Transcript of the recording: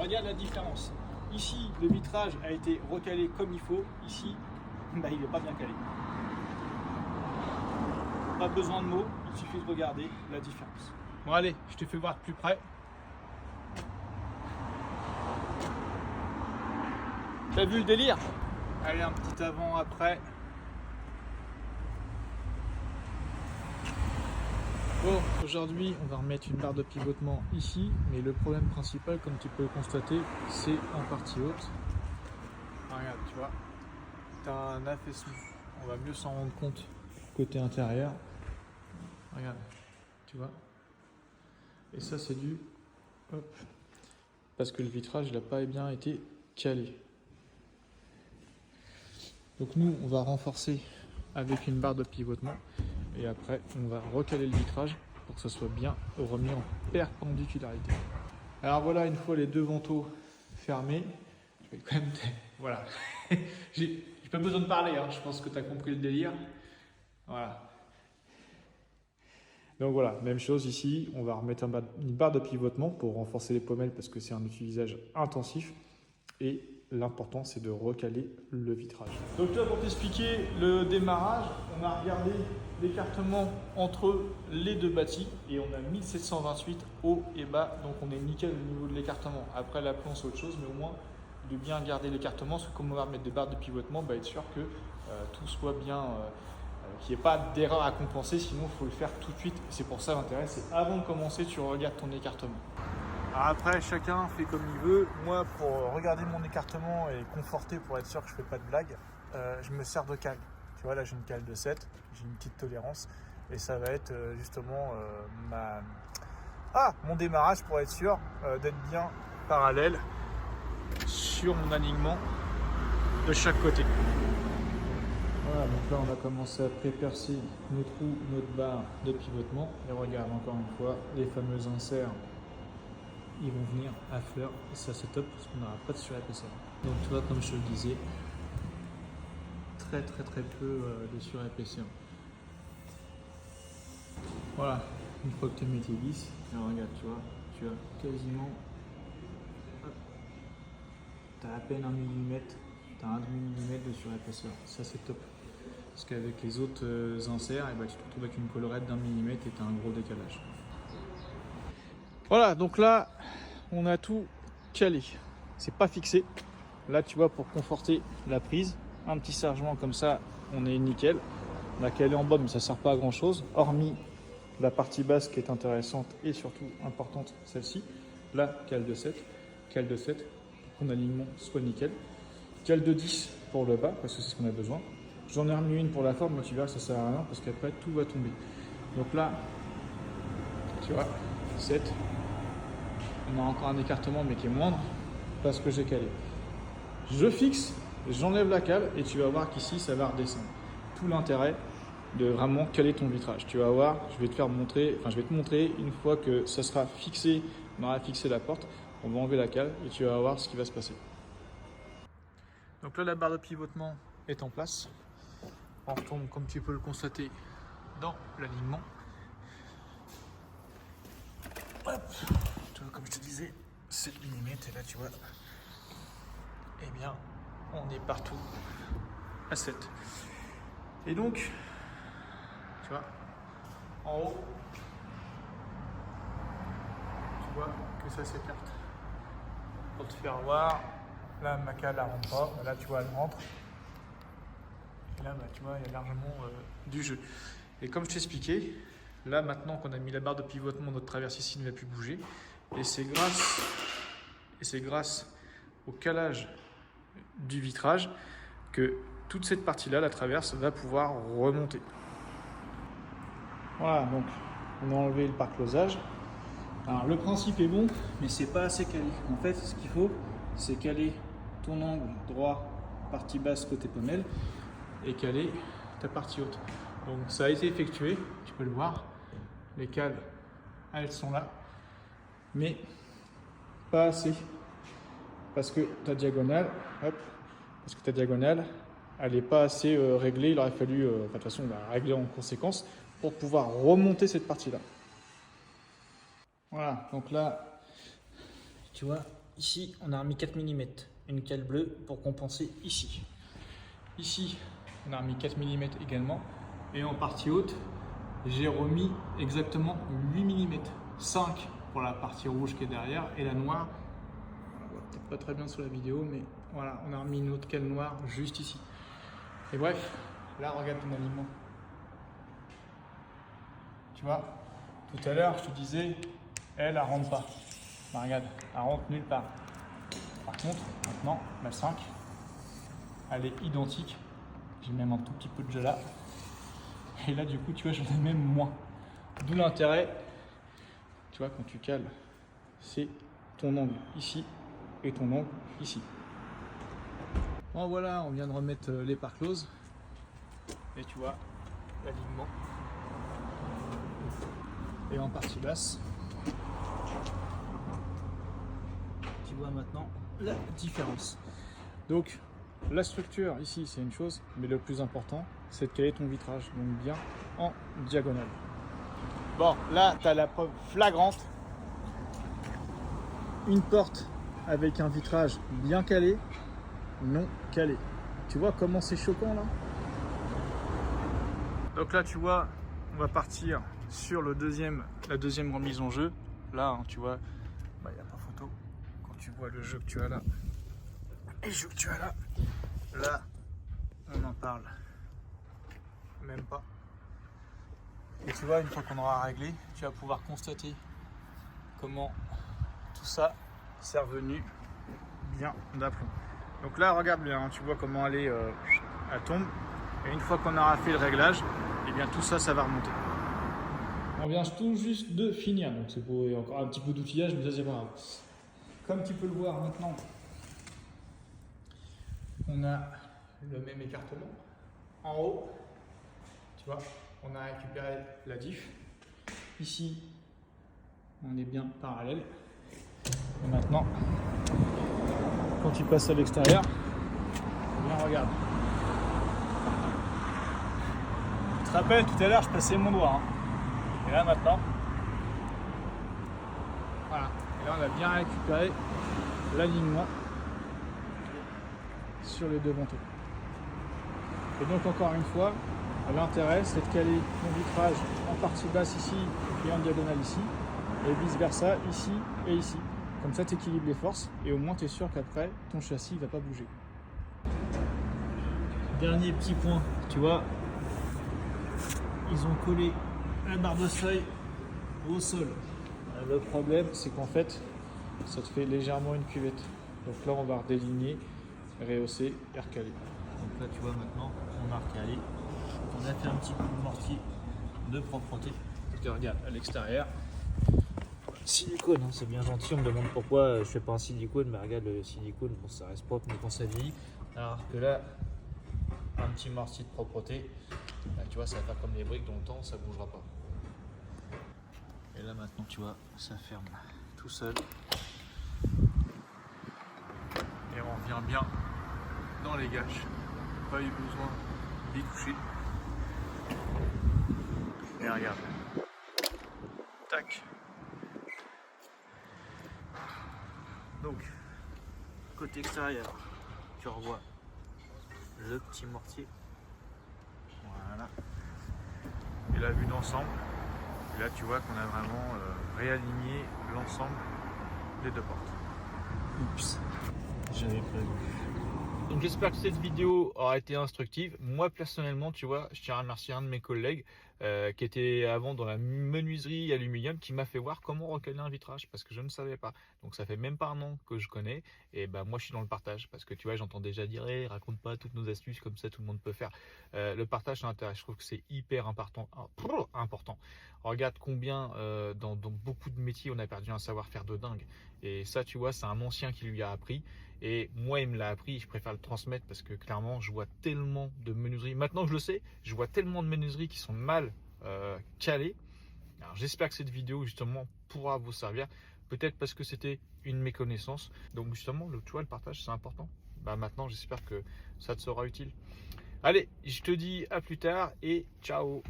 regarde la différence. Ici, le vitrage a été recalé comme il faut. Ici, bah, il n'est pas bien calé. Pas besoin de mots, il suffit de regarder la différence. Bon allez, je te fais voir de plus près. T'as vu le délire? Allez, un petit avant-après. Bon, aujourd'hui, on va remettre une barre de pivotement ici, mais le problème principal, comme tu peux le constater, c'est en partie haute. Ah, regarde, tu vois, tu as un affaissement. On va mieux s'en rendre compte côté intérieur. Regarde, tu vois. Et ça, c'est dû, hop, parce que le vitrage n'a pas bien été calé. Donc nous, on va renforcer avec une barre de pivotement. Et après, on va recaler le vitrage pour que ce soit bien remis en perpendicularité. Alors voilà, une fois les deux vantaux fermés, je vais quand même... Voilà. J'ai pas besoin de parler, hein. Je pense que tu as compris le délire. Voilà. Donc voilà, même chose ici, on va remettre une barre de pivotement pour renforcer les pommelles parce que c'est un utilisage intensif. Et l'important, c'est de recaler le vitrage. Donc là, pour t'expliquer le démarrage, on a regardé l'écartement entre les deux bâtis et on a 1728 haut et bas, donc on est nickel au niveau de l'écartement. Après la planche c'est autre chose, mais au moins de bien garder l'écartement, parce que comme on va remettre des barres de pivotement, être sûr que tout soit bien, qu'il n'y ait pas d'erreur à compenser, sinon il faut le faire tout de suite. C'est pour ça l'intérêt, c'est avant de commencer, tu regardes ton écartement. Alors après, chacun fait comme il veut. Moi, pour regarder mon écartement et conforter, pour être sûr que je ne fais pas de blague, je me sers de cale. Tu vois, là, j'ai une cale de 7, j'ai une petite tolérance. Et ça va être justement mon démarrage pour être sûr d'être bien parallèle sur mon alignement de chaque côté. Voilà, donc là, on a commencé à pré-percer nos trous, notre barre de pivotement. Et regarde, encore une fois, les fameux inserts. Ils vont venir à fleur et ça c'est top parce qu'on n'aura pas de surépaisseur. Donc tu vois, comme je te le disais, très peu de surépaisseur. Voilà, une fois que tu mets tes vis, alors regarde, tu vois, tu as quasiment, tu as à peine 1 mm, tu as 1 mm de surépaisseur. Ça c'est top. Parce qu'avec les autres inserts, tu te retrouves avec une collerette d'1 mm et tu as un gros décalage. Voilà, donc là, on a tout calé. C'est pas fixé. Là, tu vois, pour conforter la prise, un petit sergement comme ça, on est nickel. On a calé en bas, mais ça sert pas à grand chose, hormis la partie basse qui est intéressante et surtout importante, celle-ci. Là, cale de 7, pour que mon alignement soit nickel. Cale de 10 pour le bas, parce que c'est ce qu'on a besoin. J'en ai remis une pour la forme, mais tu verras, ça sert à rien, parce qu'après, tout va tomber. Donc là, tu vois, 7. On a encore un écartement mais qui est moindre parce que j'ai calé. Je fixe, j'enlève la cale et tu vas voir qu'ici ça va redescendre. Tout l'intérêt de vraiment caler ton vitrage. Tu vas voir, je vais te montrer une fois que ça sera fixé, on aura fixé la porte, on va enlever la cale et tu vas voir ce qui va se passer. Donc là la barre de pivotement est en place. On retombe comme tu peux le constater dans l'alignement. Hop. Comme je te disais, 7 mm et là tu vois, eh bien on est partout à 7. Et donc, tu vois, en haut, tu vois que ça s'écarte. Pour te faire voir, là ma cale elle rentre pas, là tu vois elle rentre. Et là tu vois il y a largement du jeu. Et comme je t'expliquais, là maintenant qu'on a mis la barre de pivotement, notre traverse ici ne va plus bouger. Et c'est grâce au calage du vitrage que toute cette partie-là, la traverse, va pouvoir remonter. Voilà, donc on a enlevé le pare-closage. Alors le principe est bon, mais c'est pas assez calé. En fait, ce qu'il faut, c'est caler ton angle droit, partie basse côté pommelle, et caler ta partie haute. Donc ça a été effectué, tu peux le voir. Les cales, elles sont là. Mais pas assez parce que ta diagonale, elle n'est pas assez réglée. Il aurait fallu, de toute façon, la régler en conséquence pour pouvoir remonter cette partie-là. Voilà, donc là, tu vois, ici, on a remis 4 mm, une cale bleue pour compenser ici. Ici, on a remis 4 mm également. Et en partie haute, j'ai remis exactement 8 mm. 5 pour la partie rouge qui est derrière et la noire. On voit peut-être pas très bien sur la vidéo, mais voilà, on a remis une autre cale noire juste ici. Et bref, là, regarde ton alignement. Tu vois, tout à l'heure, je te disais, elle rentre pas. Bah, regarde, elle rentre nulle part. Par contre, maintenant, la 5, elle est identique. J'ai même un tout petit peu de jeu là. Et là, du coup, tu vois, j'en ai même moins. D'où l'intérêt, tu vois, quand tu cales, c'est ton angle ici et ton angle ici. Bon, voilà, on vient de remettre les pare closes. Et tu vois, l'alignement. Et en partie basse, tu vois maintenant la différence. Donc, la structure ici, c'est une chose, mais le plus important, c'est de caler ton vitrage, donc bien en diagonale. Bon, là, tu as la preuve flagrante. Une porte avec un vitrage bien calé, non calé. Tu vois comment c'est choquant là? Donc là, tu vois, on va partir sur la deuxième remise en jeu. Là, hein, tu vois, il n'y a pas photo. Quand tu vois le jeu que tu as là, et le jeu que tu as là, là, on en parle même pas. Et tu vois, une fois qu'on aura réglé, tu vas pouvoir constater comment tout ça s'est revenu bien d'aplomb. Donc là, regarde bien, hein, tu vois comment elle tombe. Et une fois qu'on aura fait le réglage, et bien tout ça, ça va remonter. On vient tout juste de finir, donc c'est pour encore un petit peu d'outillage, mais ça c'est pas grave. Comme tu peux le voir maintenant, on a le même écartement. En haut, tu vois, on a récupéré la diff. Ici, on est bien parallèle. Et maintenant, quand tu passes à l'extérieur, eh bien regarde. Tu te rappelles, tout à l'heure, je passais mon doigt. Hein. Et là maintenant, voilà. Et là, on a bien récupéré l'alignement sur les deux vantaux. Et donc encore une fois, l'intérêt c'est de caler ton vitrage en partie basse ici et en diagonale ici, et vice versa ici et ici. Comme ça tu équilibres les forces et au moins tu es sûr qu'après ton châssis ne va pas bouger. Dernier petit point, tu vois, ils ont collé la barre de seuil au sol. Le problème c'est qu'en fait ça te fait légèrement une cuvette. Donc là on va redéligner, rehausser et recaler. Donc là tu vois maintenant on a recalé, on a fait un petit coup de mortier de propreté. Et regarde à l'extérieur, silicone, hein, c'est bien gentil, on me demande pourquoi je fais pas un silicone, mais regarde le silicone, bon, ça reste propre mais quand ça vieillit. Alors que là, un petit mortier de propreté, là, tu vois ça va faire comme les briques, dans le temps ça bougera pas. Et là maintenant tu vois ça ferme tout seul. Et on vient bien dans les gâches. Pas eu besoin d'y toucher. Et regarde. Tac. Donc, côté extérieur, tu revois le petit mortier. Voilà. Et la vue d'ensemble. Et là, tu vois qu'on a vraiment réaligné l'ensemble des deux portes. Oups, j'avais prévu. Donc j'espère que cette vidéo aura été instructive. Moi personnellement, tu vois, je tiens à remercier un de mes collègues qui était avant dans la menuiserie aluminium, qui m'a fait voir comment recaler un vitrage parce que je ne savais pas. Donc ça fait même pas un an que je connais et bah moi je suis dans le partage parce que tu vois, j'entends déjà dire hey, raconte pas toutes nos astuces comme ça tout le monde peut faire. Le partage ça intéresse, je trouve que c'est hyper important. Regarde combien dans beaucoup de métiers on a perdu un savoir-faire de dingue et ça tu vois, c'est un ancien qui lui a appris. Et moi, il me l'a appris, je préfère le transmettre parce que clairement, je vois tellement de menuiseries. Maintenant, je le sais, je vois tellement de menuiseries qui sont mal calées. Alors, j'espère que cette vidéo, justement, pourra vous servir. Peut-être parce que c'était une méconnaissance. Donc, justement, tu vois, le partage, c'est important. Bah, maintenant, j'espère que ça te sera utile. Allez, je te dis à plus tard et ciao!